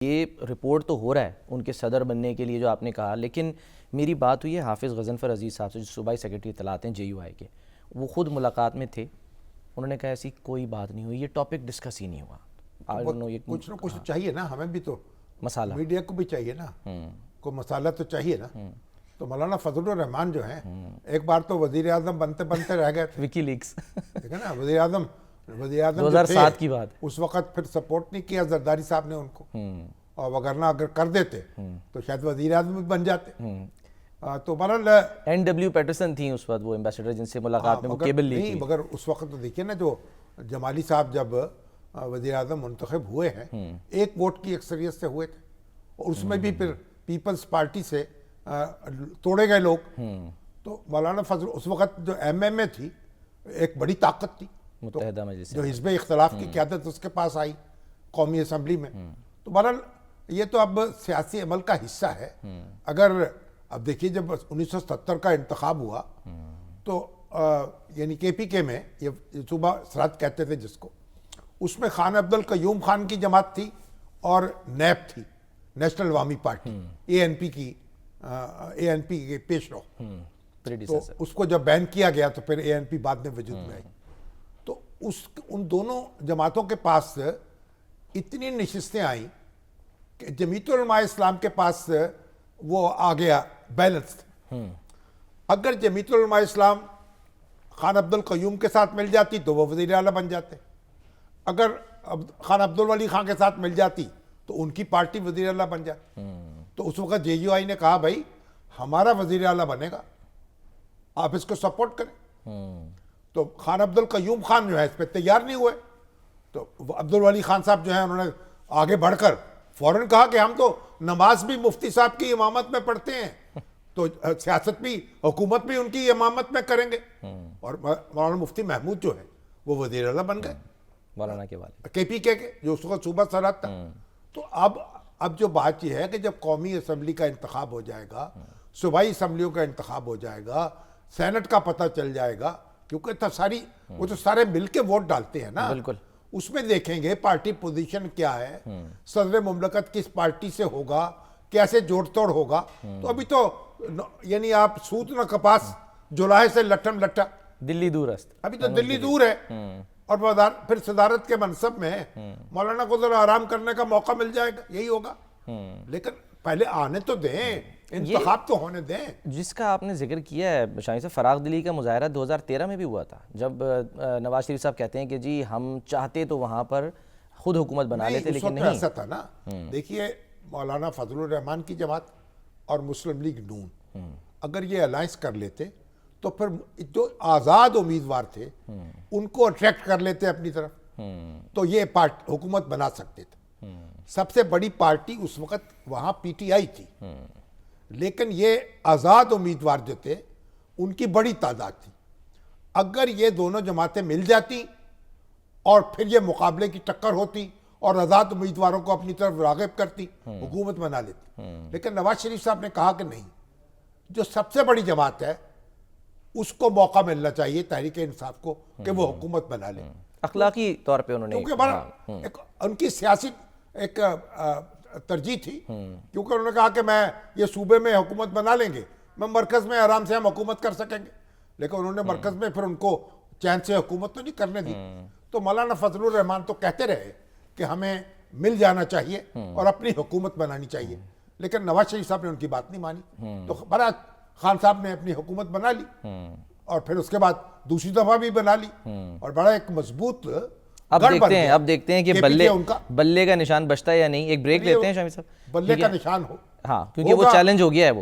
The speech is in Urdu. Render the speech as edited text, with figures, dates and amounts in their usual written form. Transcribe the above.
یہ رپورٹ تو ہو رہا ہے ان کے صدر بننے کے لیے جو آپ نے کہا، لیکن میری بات ہوئی ہے حافظ غضنفر عزیز صاحب سے جو صوبائی سیکرٹری اطلاعات ہیں JUI کے، وہ خود ملاقات میں تھے، انہوں نے کہا ایسی کوئی بات نہیں ہوئی، یہ ٹاپک ڈسکس ہی نہیں ہوا۔ کچھ نہ کچھ چاہیے نا، ہمیں بھی تو مسالہ میڈیا کو بھی چاہیے نا، کوئی مسالہ تو چاہیے نا۔ تو مولانا فضل الرحمان جو ہیں ایک بار تو وزیر اعظم بنتے بنتے رہ گئے تھے، وکی لیکس ٹھیک ہے نا۔ وزیر اعظم 2007 کی بات، اس وقت پھر سپورٹ نہیں کیا زرداری صاحب نے ان کو، اور وگرنہ اگر کر دیتے تو شاید وزیر اعظم بھی بن جاتے۔ تو بہرحال NW پیٹرسن تھیں اس وقت وہ ایمبیسڈر جن سے ملاقات میں وہ کیبل لی نہیں، تھی۔ مگر اس وقت تو دیکھیے نا، جو جمالی صاحب جب وزیر اعظم منتخب ہوئے ہیں ایک ووٹ کی اکثریت سے ہوئے تھے، اور اس میں بھی پھر پیپلز پارٹی سے توڑے گئے لوگ۔ تو مولانا فضل اس وقت جو MMA تھی ایک بڑی طاقت تھی، متحدہ مجلس جو حزب اختلاف کی قیادت اس کے پاس آئی قومی اسمبلی میں۔ تو بہرحال یہ تو اب سیاسی عمل کا حصہ ہے۔ اگر اب دیکھیے جب 1970 کا انتخاب ہوا تو یعنی KPK میں، یہ صوبہ سرحد کہتے تھے جس کو، اس میں خان عبد القیوم خان کی جماعت تھی اور نیب تھی، نیشنل عوامی پارٹی، ANP کے پیش رو۔ تو اس کو جب بین کیا گیا تو پھر ANP بعد میں وجود میں آئی۔ تو ان دونوں جماعتوں کے پاس اتنی نشستیں آئیں کہ جمعیت العلماء اسلام کے پاس وہ آ گیا بیلنس۔ اگر جمعیت العلماء اسلام خان عبد القیوم کے ساتھ مل جاتی تو وہ وزیر اعلیٰ بن جاتے، اگر خان عبد الولی خان کے ساتھ مل جاتی تو ان کی پارٹی وزیر اعلیٰ بن جاتی۔ تو اس وقت JUI نے کہا بھائی ہمارا وزیر اعلیٰ بنے گا، آپ اس کو سپورٹ کریں۔ تو خان عبد القیوم خان جو ہے اس پہ تیار نہیں ہوئے، تو عبد الولی خان صاحب جو ہیں انہوں نے آگے بڑھ کر فوراً کہا کہ ہم تو نماز بھی مفتی صاحب کی امامت میں پڑھتے ہیں، تو سیاست بھی، حکومت بھی ان کی امامت میں کریں گے۔ اور مولانا مفتی محمود جو ہے وہ وزیر اعلیٰ بن گئے، مولانا کے والد KPK کے، جو اس وقت صوبہ سرحد تھا۔ تو اب جو بات یہ ہے کہ جب قومی اسمبلی کا انتخاب ہو جائے گا، صوبائی اسمبلیوں کا انتخاب ہو جائے گا، سینٹ کا پتہ چل جائے گا، کیونکہ وہ تو سارے مل کے ووٹ ڈالتے ہیں نا، بالکل، اس میں دیکھیں گے پارٹی پوزیشن کیا ہے، صدر مملکت کس پارٹی سے ہوگا، کیسے جوڑ توڑ ہوگا۔ تو ابھی تو یعنی آپ سوت نہ کپاس جولاہے سے لٹھم لٹھا، دلی دور است، ابھی تو دلی دور ہے۔ اور پھر صدارت کے منصب میں مولانا کو ذرا آرام کرنے کا موقع مل جائے گا، یہی ہوگا۔ لیکن پہلے آنے تو دیں، انتخاب تو ہونے دیں۔ جس کا آپ نے ذکر کیا ہے شاہین صاحب، فراغ دلی کا مظاہرہ 2013 میں بھی ہوا تھا، جب نواز شریف صاحب کہتے ہیں کہ جی ہم چاہتے تو وہاں پر خود حکومت بنا لیتے، لیکن نہیں۔ ایسا تھا نا، دیکھیے مولانا فضل الرحمان کی جماعت اور مسلم لیگ نون اگر یہ الائنس کر لیتے تو پھر جو آزاد امیدوار تھے ان کو اٹریکٹ کر لیتے اپنی طرف، تو یہ حکومت بنا سکتے تھے۔ سب سے بڑی پارٹی اس وقت وہاں PTI تھی، لیکن یہ آزاد امیدوار جو تھے ان کی بڑی تعداد تھی۔ اگر یہ دونوں جماعتیں مل جاتی اور پھر یہ مقابلے کی ٹکر ہوتی اور آزاد امیدواروں کو اپنی طرف راغب کرتی، حکومت بنا لیتی۔ لیکن نواز شریف صاحب نے کہا کہ نہیں، جو سب سے بڑی جماعت ہے اس کو موقع ملنا چاہیے، تحریک انصاف کو، کہ وہ حکومت بنا لے۔ اخلاقی طور پہ انہوں نے، کیونکہ ان کی سیاسی ایک ترجیح تھی، کیونکہ انہوں نے کہا کہ میں یہ صوبے میں حکومت بنا لیں گے، میں مرکز میں آرام سے ہم حکومت کر سکیں گے، لیکن انہوں نے مرکز میں پھر ان کو چین سے حکومت تو نہیں کرنے دی۔ تو مولانا فضل الرحمان تو کہتے رہے کہ ہمیں مل جانا چاہیے اور اپنی حکومت بنانی چاہیے، لیکن نواز شریف صاحب نے ان کی بات نہیں مانی۔ تو بڑا خان صاحب نے اپنی حکومت بنا لی، اور پھر اس کے بعد دوسری دفعہ بھی بنا لی، اور بڑا ایک مضبوط اب دیکھتے ہیں کہ بلے کا نشان بچتا ہے یا نہیں۔ ایک بریک لیتے ہیں شامی صاحب، بلے کا نشان ہو، ہاں، کیونکہ وہ چیلنج ہو گیا ہے وہ